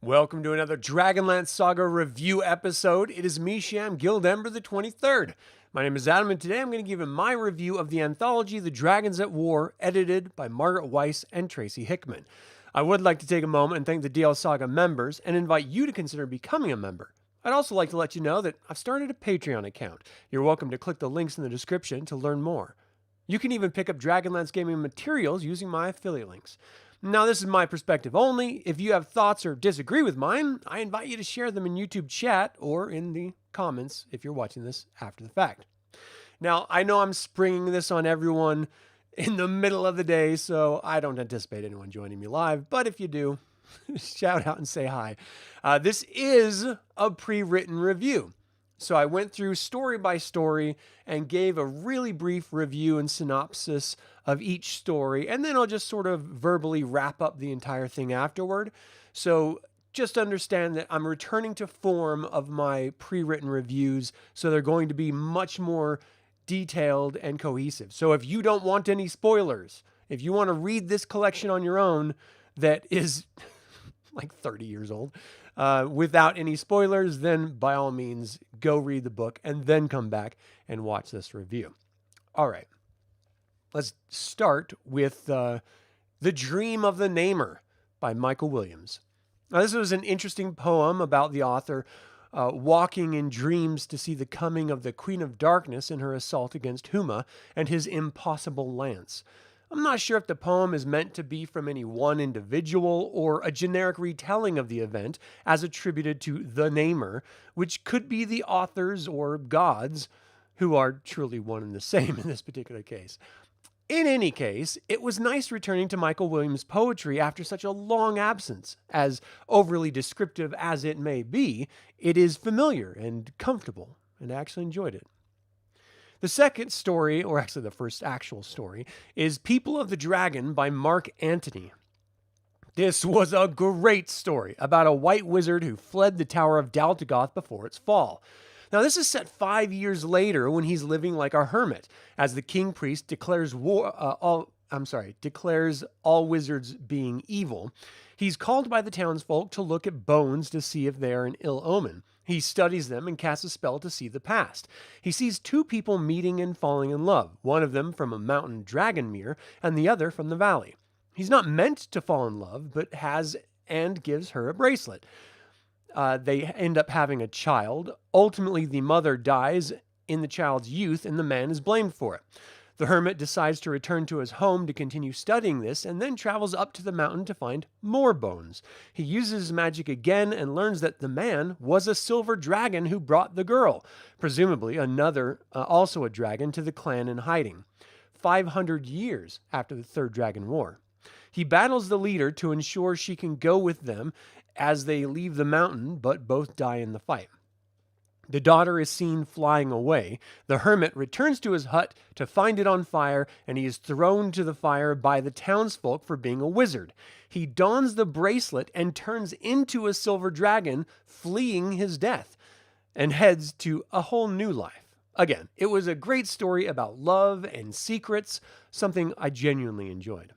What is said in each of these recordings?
Welcome to another DragonLance Saga review episode. It is me, Sham, Guild Ember the 23rd. My name is Adam, and today I'm going to give you my review of the anthology, The Dragons at War, edited by Margaret, Weis, and Tracy Hickman. I would like to take a moment and thank the DL Saga members and invite you to consider becoming a member. I'd also like to let you know that I've started a Patreon account. You're welcome to click the links in the description to learn more. You can even pick up Dragonlance gaming materials using my affiliate links. Now, this is my perspective only. If you have thoughts or disagree with mine, I invite you to share them in YouTube chat or in the comments if you're watching this after the fact. Now, I know I'm springing this on everyone in the middle of the day, so I don't anticipate anyone joining me live, but if you do, shout out and say hi. This is a pre-written review. So I went through story by story and gave a really brief review and synopsis of each story, and then I'll just sort of verbally wrap up the entire thing afterward. So just understand that I'm returning to form of my pre-written reviews, so they're going to be much more detailed and cohesive. So if you don't want any spoilers, if you want to read this collection on your own that is like 30 years old, without any spoilers, then by all means, go read the book and then come back and watch this review. All right, let's start with The Dream of the Namer by Michael Williams. Now, this was an interesting poem about the author walking in dreams to see the coming of the Queen of Darkness in her assault against Huma and his impossible lance. I'm not sure if the poem is meant to be from any one individual or a generic retelling of the event as attributed to the Namer, which could be the authors or gods, who are truly one and the same in this particular case. In any case, it was nice returning to Michael Williams' poetry after such a long absence. As overly descriptive as it may be, it is familiar and comfortable, and I actually enjoyed it. The second story, or actually the first actual story, is People of the Dragon by Mark Antony. This was a great story about a white wizard who fled the Tower of Daltagoth before its fall. Now, this is set 5 years later when he's living like a hermit, as the king priest declares declares all wizards being evil. He's called by the townsfolk to look at bones to see if they are an ill omen. He studies them and casts a spell to see the past. He sees two people meeting and falling in love, one of them from a mountain Dragonmere and the other from the valley. He's not meant to fall in love, but has and gives her a bracelet. They end up having a child. Ultimately, the mother dies in the child's youth, and the man is blamed for it. The hermit decides to return to his home to continue studying this, and then travels up to the mountain to find more bones. He uses his magic again and learns that the man was a silver dragon who brought the girl, presumably another, also a dragon, to the clan in hiding, 500 years after the Third Dragon War. He battles the leader to ensure she can go with them as they leave the mountain, but both die in the fight. The daughter is seen flying away. The hermit returns to his hut to find it on fire, and he is thrown to the fire by the townsfolk for being a wizard. He dons the bracelet and turns into a silver dragon, fleeing his death, and heads to a whole new life. Again, it was a great story about love and secrets, something I genuinely enjoyed.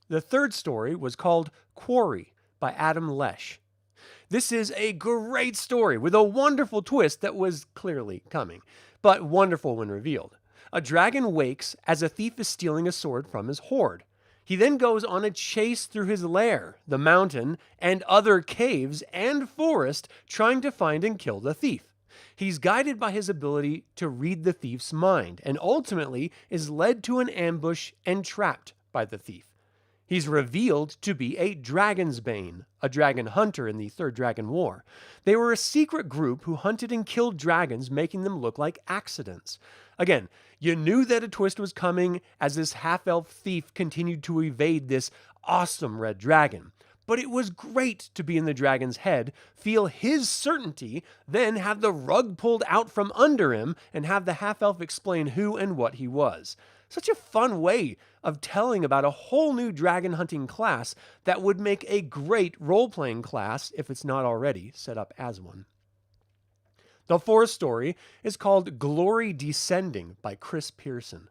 The third story was called Quarry by Adam Lesh. This is a great story with a wonderful twist that was clearly coming, but wonderful when revealed. A dragon wakes as a thief is stealing a sword from his hoard. He then goes on a chase through his lair, the mountain, and other caves and forest, trying to find and kill the thief. He's guided by his ability to read the thief's mind, and ultimately is led to an ambush and trapped by the thief. He's revealed to be a Dragonsbane, a dragon hunter in the Third Dragon War. They were a secret group who hunted and killed dragons, making them look like accidents. Again, you knew that a twist was coming as this half-elf thief continued to evade this awesome red dragon. But it was great to be in the dragon's head, feel his certainty, then have the rug pulled out from under him and have the half-elf explain who and what he was. Such a fun way of telling about a whole new dragon hunting class that would make a great role-playing class if it's not already set up as one. The fourth story is called Glory Descending by Chris Pearson.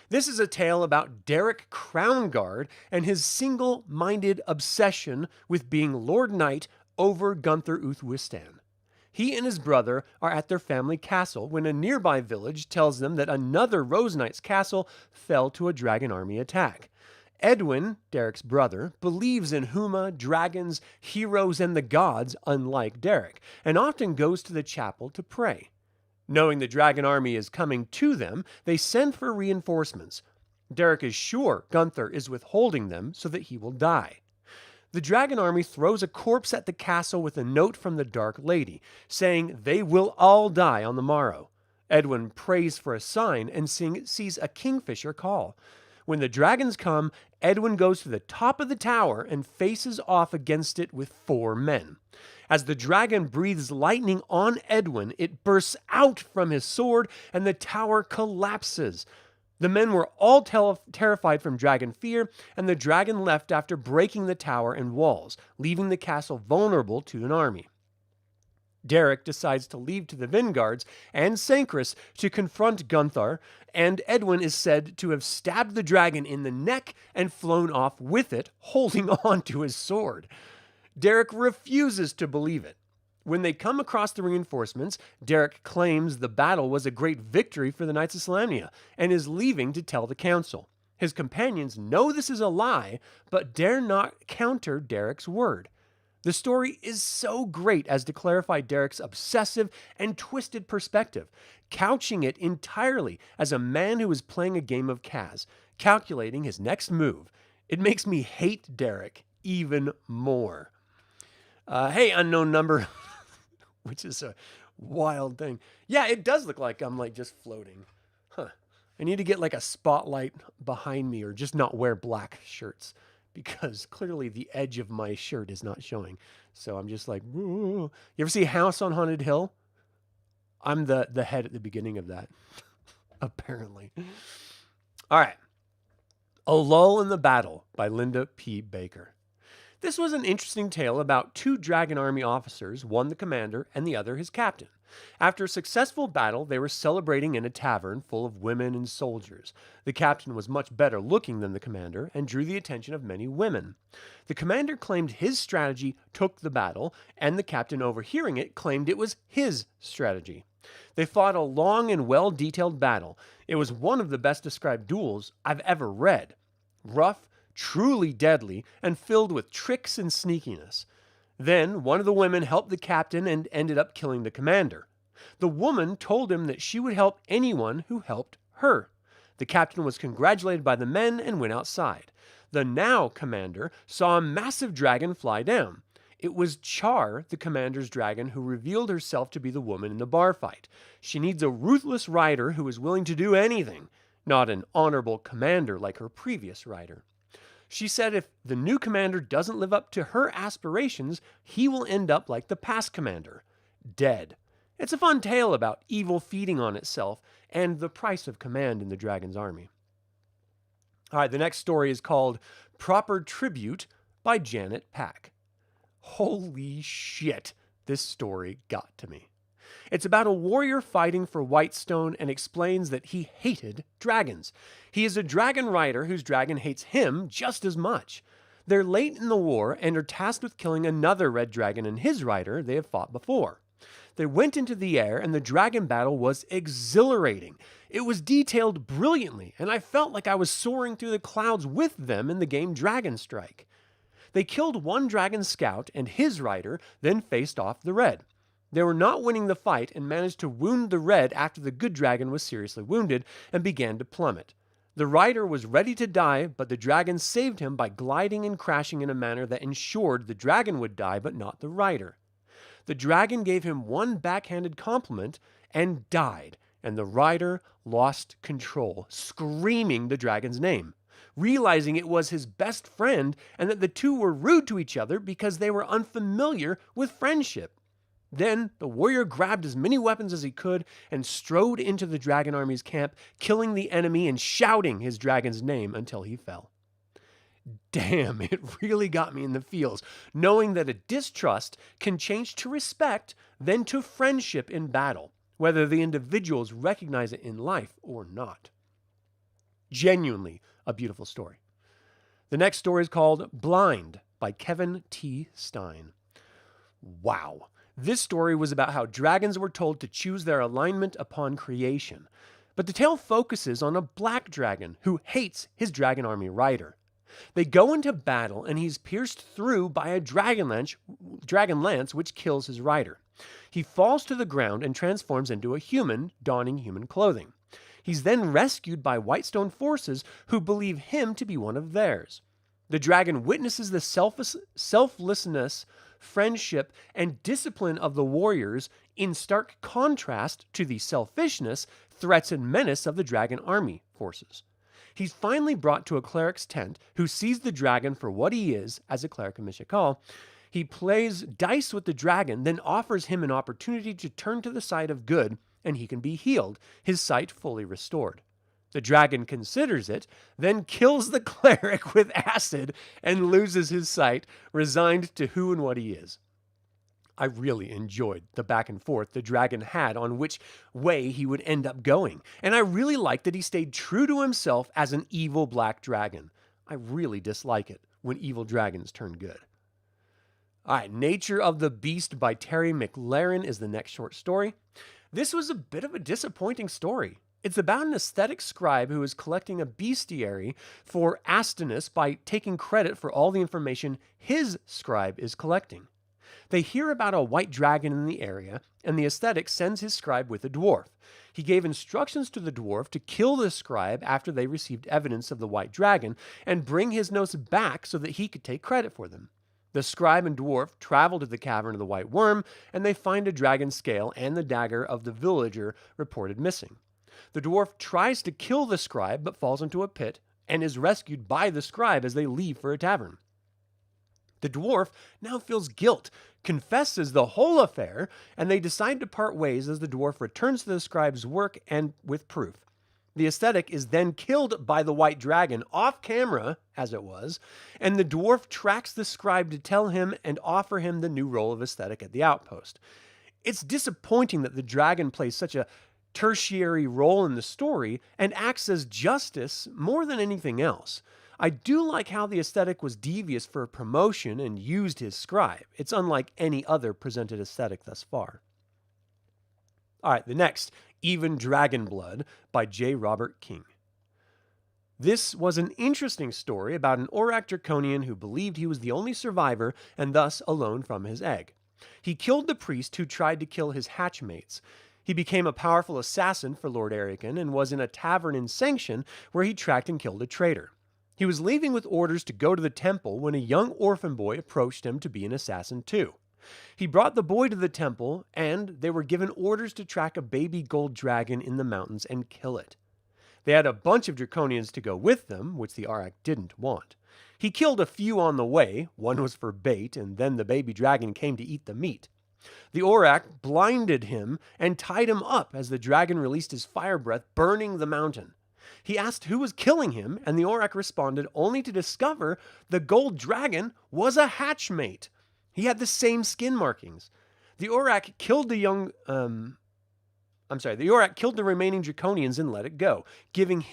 This is a tale about Derek Crownguard and his single-minded obsession with being Lord Knight over Gunther Uthwistan. He and his brother are at their family castle when a nearby village tells them that another Rose Knight's castle fell to a dragon army attack. Edwin, Derek's brother, believes in Huma, dragons, heroes, and the gods, unlike Derek, and often goes to the chapel to pray. Knowing the dragon army is coming to them, they send for reinforcements. Derek is sure Gunther is withholding them so that he will die. The dragon army throws a corpse at the castle with a note from the Dark Lady, saying they will all die on the morrow. Edwin prays for a sign and sees a kingfisher call. When the dragons come, Edwin goes to the top of the tower and faces off against it with 4 men. As the dragon breathes lightning on Edwin, it bursts out from his sword and the tower collapses. The men were all terrified from dragon fear, and the dragon left after breaking the tower and walls, leaving the castle vulnerable to an army. Derek decides to leave to the Vinguards and Sancris to confront Gunther, and Edwin is said to have stabbed the dragon in the neck and flown off with it, holding on to his sword. Derek refuses to believe it. When they come across the reinforcements, Derek claims the battle was a great victory for the Knights of Solamnia and is leaving to tell the council. His companions know this is a lie, but dare not counter Derek's word. The story is so great as to clarify Derek's obsessive and twisted perspective, couching it entirely as a man who is playing a game of Kaz, calculating his next move. It makes me hate Derek even more. Hey, unknown number, which is a wild thing. Yeah, it does look like I'm just floating. Huh. I need to get a spotlight behind me or just not wear black shirts, because clearly the edge of my shirt is not showing. So I'm just whoa. You ever see House on Haunted Hill? I'm the head at the beginning of that, apparently. All right. A Lull in the Battle by Linda P. Baker. This was an interesting tale about 2 dragon army officers, one the commander and the other his captain. After a successful battle, they were celebrating in a tavern full of women and soldiers. The captain was much better looking than the commander and drew the attention of many women. The commander claimed his strategy took the battle, and the captain, overhearing it, claimed it was his strategy. They fought a long and well-detailed battle. It was one of the best described duels I've ever read. Rough, truly deadly, and filled with tricks and sneakiness. Then one of the women helped the captain and ended up killing the commander. The woman told him that she would help anyone who helped her. The captain was congratulated by the men and went outside. The now commander saw a massive dragon fly down. It was Char, the commander's dragon, who revealed herself to be the woman in the bar fight. She needs a ruthless rider who is willing to do anything, not an honorable commander like her previous rider. She said if the new commander doesn't live up to her aspirations, he will end up like the past commander, dead. It's a fun tale about evil feeding on itself and the price of command in the dragon's army. All right, the next story is called Proper Tribute by Janet Pack. Holy shit, this story got to me. It's about a warrior fighting for Whitestone and explains that he hated dragons. He is a dragon rider whose dragon hates him just as much. They're late in the war and are tasked with killing another red dragon and his rider they have fought before. They went into the air and the dragon battle was exhilarating. It was detailed brilliantly and I felt like I was soaring through the clouds with them in the game Dragon Strike. They killed one dragon scout and his rider, then faced off the red. They were not winning the fight and managed to wound the red after the good dragon was seriously wounded and began to plummet. The rider was ready to die, but the dragon saved him by gliding and crashing in a manner that ensured the dragon would die but not the rider. The dragon gave him one backhanded compliment and died, and the rider lost control, screaming the dragon's name, realizing it was his best friend and that the two were rude to each other because they were unfamiliar with friendship. Then the warrior grabbed as many weapons as he could and strode into the dragon army's camp, killing the enemy and shouting his dragon's name until he fell. Damn, it really got me in the feels, knowing that a distrust can change to respect, then to friendship in battle, whether the individuals recognize it in life or not. Genuinely a beautiful story. The next story is called Blind by Kevin T. Stein. Wow. This story was about how dragons were told to choose their alignment upon creation. But the tale focuses on a black dragon who hates his dragon army rider. They go into battle and he's pierced through by a dragon lance which kills his rider. He falls to the ground and transforms into a human, donning human clothing. He's then rescued by Whitestone forces who believe him to be one of theirs. The dragon witnesses the selflessness, friendship, and discipline of the warriors in stark contrast to the selfishness, threats, and menace of the dragon army forces. He's finally brought to a cleric's tent who sees the dragon for what he is as a cleric of Mishakal. He plays dice with the dragon, then offers him an opportunity to turn to the side of good, and he can be healed, his sight fully restored. The dragon considers it, then kills the cleric with acid and loses his sight, resigned to who and what he is. I really enjoyed the back and forth the dragon had on which way he would end up going, and I really liked that he stayed true to himself as an evil black dragon. I really dislike it when evil dragons turn good. All right, Nature of the Beast by Terry McLaren is the next short story. This was a bit of a disappointing story. It's about an aesthetic scribe who is collecting a bestiary for Astinus by taking credit for all the information his scribe is collecting. They hear about a white dragon in the area, and the aesthetic sends his scribe with a dwarf. He gave instructions to the dwarf to kill the scribe after they received evidence of the white dragon and bring his notes back so that he could take credit for them. The scribe and dwarf travel to the cavern of the white worm, and they find a dragon scale and the dagger of the villager reported missing. The dwarf tries to kill the scribe but falls into a pit and is rescued by the scribe as they leave for a tavern. The dwarf now feels guilt, confesses the whole affair, and they decide to part ways as the dwarf returns to the scribe's work and with proof. The aesthetic is then killed by the white dragon off camera, as it was, and the dwarf tracks the scribe to tell him and offer him the new role of aesthetic at the outpost. It's disappointing that the dragon plays such a tertiary role in the story and acts as justice more than anything else. I do like how the aesthetic was devious for promotion and used his scribe. It's unlike any other presented aesthetic thus far. All right, the next, Even Dragon Blood by J. Robert King. This was an interesting story about an Aurak Draconian who believed he was the only survivor and thus alone from his egg. He killed the priest who tried to kill his hatchmates. He became a powerful assassin for Lord Erican and was in a tavern in Sanction where he tracked and killed a traitor. He was leaving with orders to go to the temple when a young orphan boy approached him to be an assassin too. He brought the boy to the temple, and they were given orders to track a baby gold dragon in the mountains and kill it. They had a bunch of Draconians to go with them, which the Aurak didn't want. He killed a few on the way, one was for bait, and then the baby dragon came to eat the meat. The Aurak blinded him and tied him up as the dragon released his fire breath, burning the mountain. He asked who was killing him, and the Aurak responded only to discover the gold dragon was a hatchmate. He had the same skin markings. The Aurak killed the Aurak killed the remaining Draconians and let it go, giving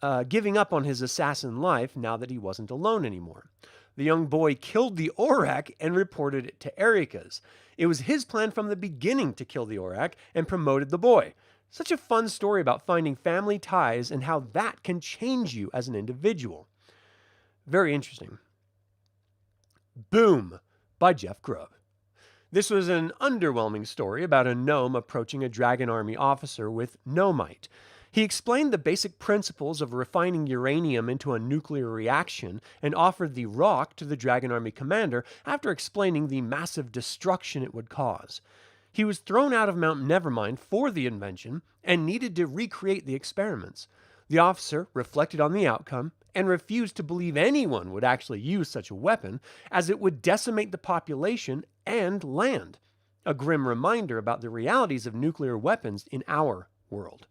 up on his assassin life now that he wasn't alone anymore. The young boy killed the Aurak and reported it to Erica's. It was his plan from the beginning to kill the Aurak and promoted the boy. Such a fun story about finding family ties and how that can change you as an individual. Very interesting. Boom by Jeff Grubb. This was an underwhelming story about a gnome approaching a dragon army officer with gnomite. He explained the basic principles of refining uranium into a nuclear reaction and offered the rock to the dragon army commander after explaining the massive destruction it would cause. He was thrown out of Mount Nevermind for the invention and needed to recreate the experiments. The officer reflected on the outcome and refused to believe anyone would actually use such a weapon, as it would decimate the population and land. A grim reminder about the realities of nuclear weapons in our world.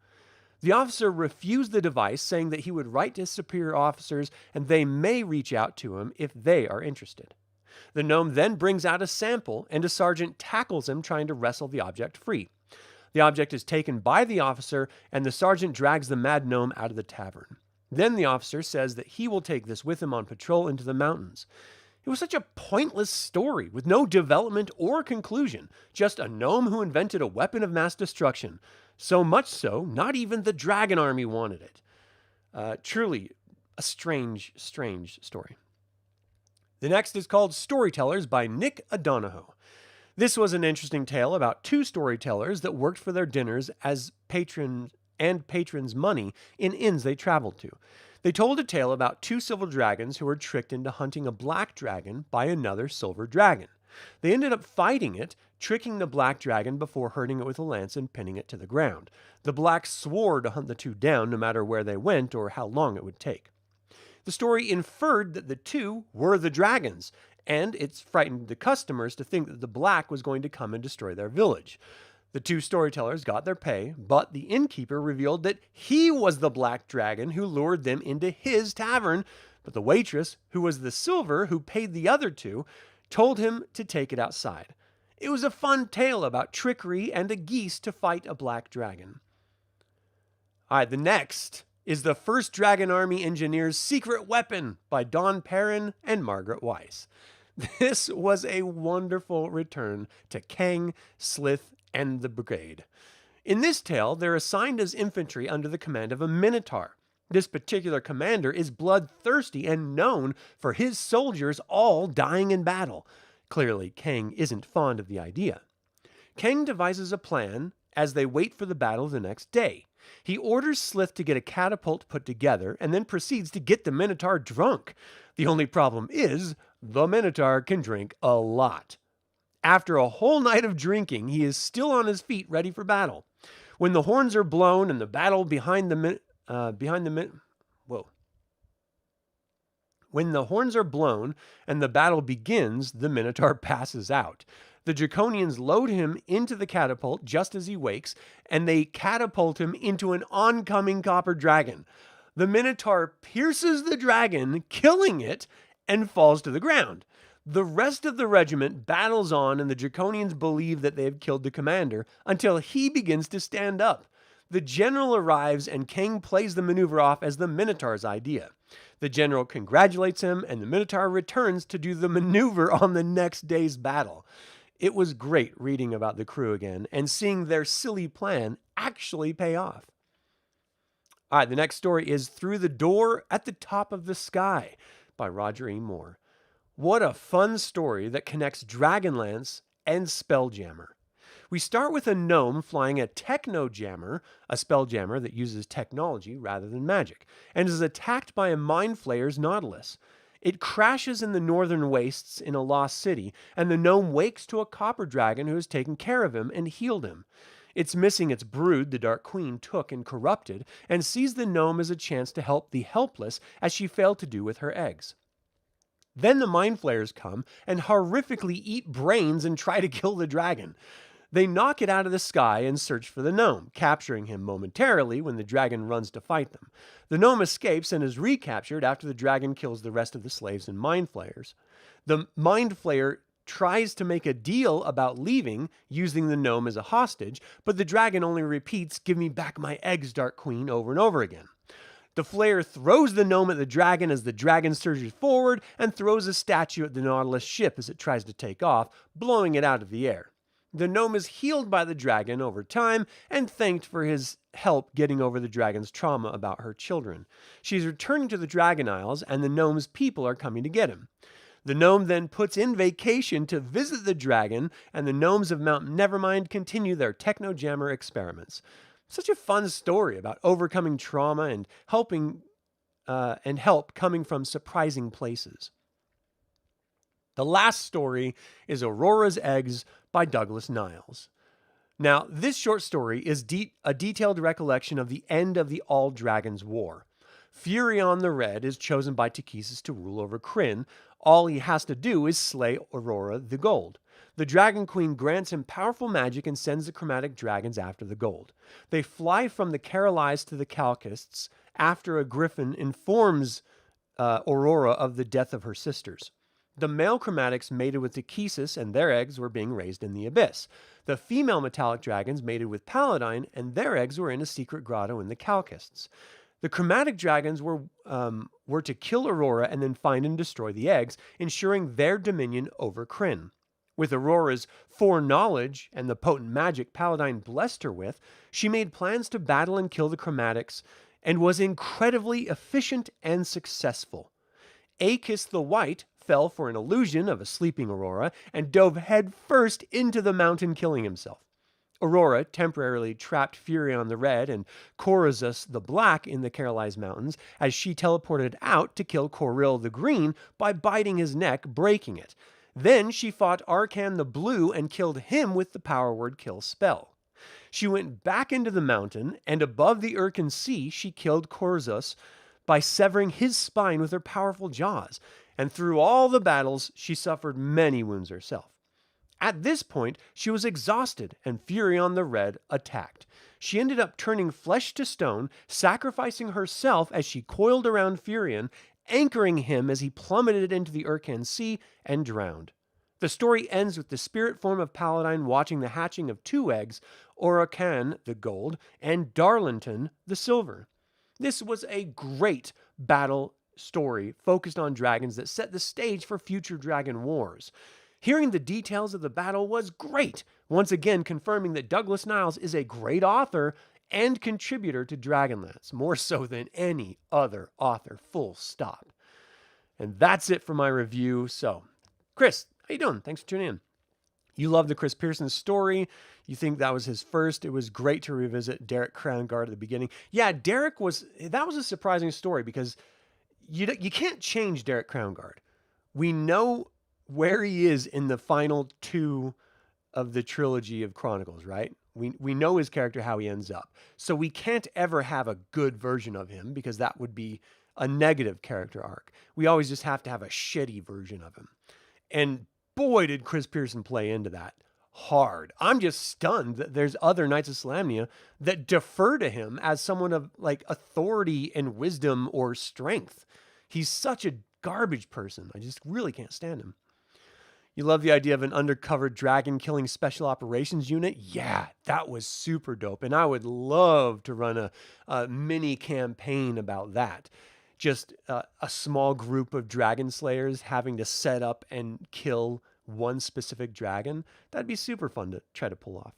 The officer refused the device, saying that he would write to his superior officers and they may reach out to him if they are interested. The gnome then brings out a sample and a sergeant tackles him, trying to wrestle the object free. The object is taken by the officer and the sergeant drags the mad gnome out of the tavern. Then the officer says that he will take this with him on patrol into the mountains. It was such a pointless story with no development or conclusion, just a gnome who invented a weapon of mass destruction. So much so, not even the dragon army wanted it. Truly a strange, strange story. The next is called Storytellers by Nick O'Donohoe. This was an interesting tale about two storytellers that worked for their dinners as patrons money in inns they traveled to. They told a tale about two silver dragons who were tricked into hunting a black dragon by another silver dragon. They ended up fighting it, tricking the black dragon before hurting it with a lance and pinning it to the ground. The black swore to hunt the two down no matter where they went or how long it would take. The story inferred that the two were the dragons, and it's frightened the customers to think that the black was going to come and destroy their village. The two storytellers got their pay, but the innkeeper revealed that he was the black dragon who lured them into his tavern, but the waitress, who was the silver who paid the other two, told him to take it outside. It was a fun tale about trickery and a geese to fight a black dragon. All right, the next is The First Dragon Army Engineer's Secret Weapon by Don Perrin and Margaret Weis. This was a wonderful return to Kang, Slith, and the brigade. In this tale, they're assigned as infantry under the command of a minotaur. This particular commander is bloodthirsty and known for his soldiers all dying in battle. Clearly, Kang isn't fond of the idea. Kang devises a plan as they wait for the battle the next day. He orders Slith to get a catapult put together and then proceeds to get the Minotaur drunk. The only problem is, the Minotaur can drink a lot. After a whole night of drinking, he is still on his feet ready for battle. When the horns are blown and the battle When the horns are blown and the battle begins, the Minotaur passes out. The Draconians load him into the catapult just as he wakes, and they catapult him into an oncoming copper dragon. The Minotaur pierces the dragon, killing it, and falls to the ground. The rest of the regiment battles on, and the Draconians believe that they have killed the commander until he begins to stand up. The general arrives, and Kang plays the maneuver off as the Minotaur's idea. The general congratulates him, and the Minotaur returns to do the maneuver on the next day's battle. It was great reading about the crew again and seeing their silly plan actually pay off. All right, the next story is Through the Door at the Top of the Sky by Roger E. Moore. What a fun story that connects Dragonlance and Spelljammer. We start with a gnome flying a techno-jammer, a spelljammer that uses technology rather than magic, and is attacked by a mind flayer's nautilus. It crashes in the northern wastes in a lost city, and the gnome wakes to a copper dragon who has taken care of him and healed him. It's missing its brood the Dark Queen took and corrupted, and sees the gnome as a chance to help the helpless as she failed to do with her eggs. Then the mind flayers come and horrifically eat brains and try to kill the dragon. They knock it out of the sky and search for the gnome, capturing him momentarily when the dragon runs to fight them. The gnome escapes and is recaptured after the dragon kills the rest of the slaves and mind flayers. The mind flayer tries to make a deal about leaving, using the gnome as a hostage, but the dragon only repeats, "Give me back my eggs, Dark Queen," over and over again. The flayer throws the gnome at the dragon as the dragon surges forward and throws a statue at the Nautilus ship as it tries to take off, blowing it out of the air. The gnome is healed by the dragon over time and thanked for his help getting over the dragon's trauma about her children. She's returning to the Dragon Isles, and the gnome's people are coming to get him. The gnome then puts in vacation to visit the dragon, and the gnomes of Mount Nevermind continue their techno-jammer experiments. Such a fun story about overcoming trauma and help coming from surprising places. The last story is Aurora's Eggs by Douglas Niles. Now, this short story is a detailed recollection of the end of the All Dragons War. Furion the Red is chosen by Takhisis to rule over Krynn. All he has to do is slay Aurora the Gold. The Dragon Queen grants him powerful magic and sends the chromatic dragons after the gold. They fly from the Carolites to the Calcists after a griffin informs Aurora of the death of her sisters. The male chromatics mated with Takhisis, and their eggs were being raised in the abyss. The female metallic dragons mated with Paladine, and their eggs were in a secret grotto in the Calcists. The chromatic dragons were to kill Aurora and then find and destroy the eggs, ensuring their dominion over Krynn. With Aurora's foreknowledge and the potent magic Paladine blessed her with, she made plans to battle and kill the chromatics and was incredibly efficient and successful. Aegis the White fell for an illusion of a sleeping Aurora and dove headfirst into the mountain, killing himself. Aurora temporarily trapped Furion the Red and Corazus the Black in the Carolize Mountains as she teleported out to kill Coril the Green by biting his neck, breaking it. Then she fought Arcan the Blue and killed him with the power word kill spell. She went back into the mountain, and above the Urkin Sea, she killed Corazus by severing his spine with her powerful jaws, and through all the battles, she suffered many wounds herself. At this point, she was exhausted, and Furion the Red attacked. She ended up turning flesh to stone, sacrificing herself as she coiled around Furion, anchoring him as he plummeted into the Urkan Sea and drowned. The story ends with the spirit form of Paladine watching the hatching of two eggs, Oracan, the gold, and Darlington, the silver. This was a great battle story focused on dragons that set the stage for future dragon wars. Hearing the details of the battle was great, once again confirming that Douglas Niles is a great author and contributor to Dragonlance, more so than any other author, full stop. And that's it for my review. So, Chris, how you doing? Thanks for tuning in. You love the Chris Pearson story. You think that was his first. It was great to revisit Derek Crownguard at the beginning. Yeah, that was a surprising story because you can't change Derek Crownguard. We know where he is in the final two of the trilogy of Chronicles, right? We know his character, how he ends up. So we can't ever have a good version of him because that would be a negative character arc. We always just have to have a shitty version of him. And boy, did Chris Pearson play into that hard. I'm just stunned that there's other Knights of Solamnia that defer to him as someone of like authority and wisdom or strength. He's such a garbage person. I just really can't stand him. You love the idea of an undercover dragon killing special operations unit? Yeah, that was super dope. And I would love to run a mini campaign about that. Just a small group of dragon slayers having to set up and kill one specific dragon. That'd be super fun to try to pull off.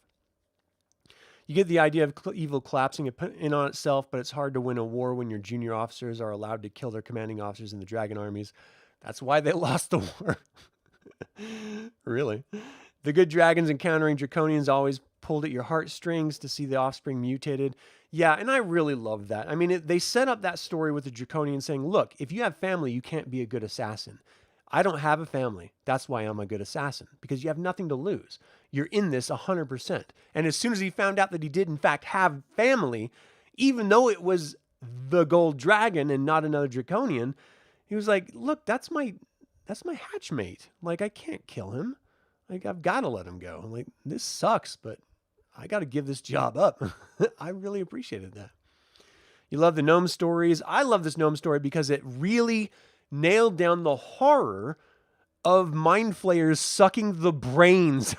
You get the idea of evil collapsing in on itself, but it's hard to win a war when your junior officers are allowed to kill their commanding officers in the dragon armies. That's why they lost the war. Really. The good dragons encountering draconians always pulled at your heartstrings to see the offspring mutated. Yeah, and I really love that. I mean, they set up that story with the draconian saying, look, if you have family, you can't be a good assassin. I don't have a family. That's why I'm a good assassin, because you have nothing to lose. You're in this 100%. And as soon as he found out that he did, in fact, have family, even though it was the gold dragon and not another draconian, he was like, look, that's my hatchmate. Like, I can't kill him. Like, I've got to let him go. Like, this sucks, but I got to give this job up. I really appreciated that. You love the gnome stories. I love this gnome story because it really nailed down the horror of mind flayers sucking the brains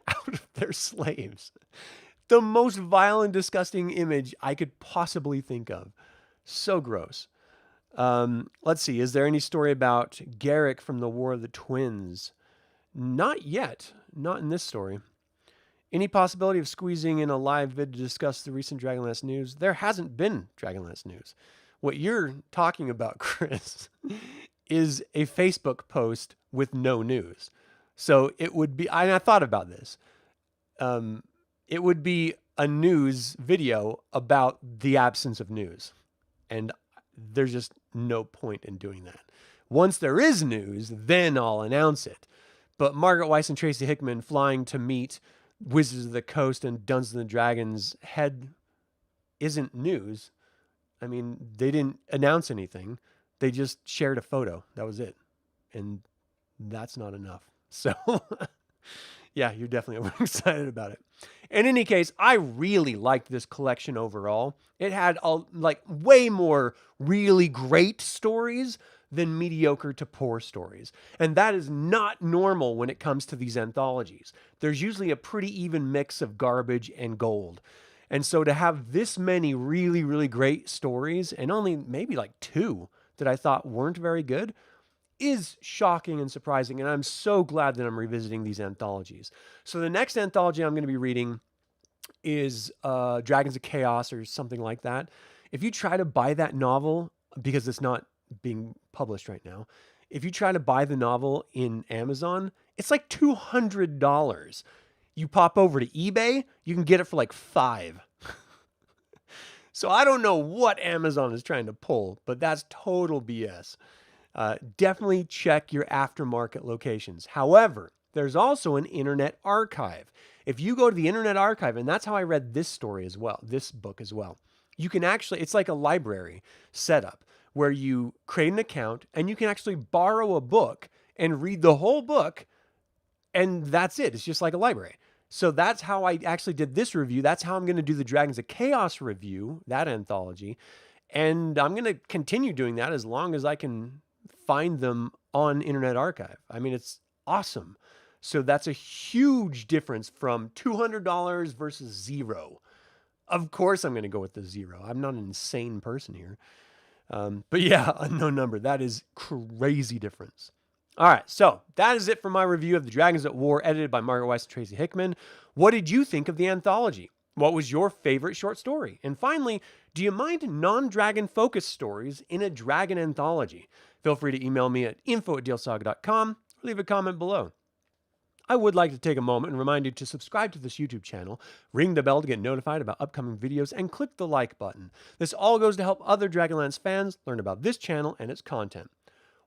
out of their slaves. The most vile and disgusting image I could possibly think of. So gross. Let's see. Is there any story about Garrick from the War of the Twins? Not yet. Not in this story. Any possibility of squeezing in a live vid to discuss the recent Dragonlance news? There hasn't been Dragonlance news. What you're talking about, Chris, is a Facebook post with no news. So it would be, and I thought about this. It would be a news video about the absence of news. And there's just no point in doing that. Once there is news, then I'll announce it. But Margaret Weis and Tracy Hickman flying to meet Wizards of the Coast and Dungeons and Dragons head isn't news. I mean, they didn't announce anything. They just shared a photo. That was it. And that's not enough. So, yeah, you're definitely excited about it. In any case, I really liked this collection overall. It had way more really great stories than mediocre to poor stories. And that is not normal when it comes to these anthologies. There's usually a pretty even mix of garbage and gold. And so to have this many really, really great stories and only maybe like 2 that I thought weren't very good is shocking and surprising. And I'm so glad that I'm revisiting these anthologies. So the next anthology I'm going to be reading is Dragons of Chaos or something like that. If you try to buy that novel, because it's not being published right now, if you try to buy the novel in Amazon, it's like $200. You pop over to eBay, you can get it for like $5. So I don't know what Amazon is trying to pull, but that's total BS. Definitely check your aftermarket locations. However, there's also an internet archive. If you go to the internet archive, and that's how I read this story as well, this book as well, you can actually, it's like a library setup where you create an account and you can actually borrow a book and read the whole book, and that's it. It's just like a library. So that's how I actually did this review. That's how I'm going to do the Dragons of Chaos review, that anthology. And I'm going to continue doing that as long as I can find them on Internet Archive. I mean, it's awesome. So that's a huge difference from $200 versus 0. Of course, I'm going to go with the 0. I'm not an insane person here. But yeah, unknown number. That is crazy difference. All right, so that is it for my review of The Dragons at War, edited by Margaret Weis and Tracy Hickman. What did you think of the anthology? What was your favorite short story? And finally, do you mind non-dragon focused stories in a dragon anthology? Feel free to email me at info@dlsaga.com or leave a comment below. I would like to take a moment and remind you to subscribe to this YouTube channel, ring the bell to get notified about upcoming videos, and click the like button. This all goes to help other Dragonlance fans learn about this channel and its content.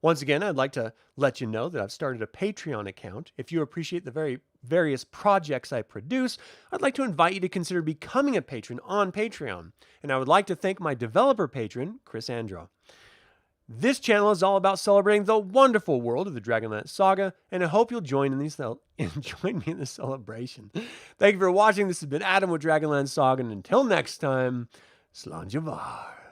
Once again, I'd like to let you know that I've started a Patreon account. If you appreciate the various projects I produce, I'd like to invite you to consider becoming a patron on Patreon. And I would like to thank my developer patron, Chris Androu. This channel is all about celebrating the wonderful world of the Dragonlance Saga, and I hope you'll join me in the celebration. Thank you for watching. This has been Adam with Dragonlance Saga, and until next time, Slanjavar.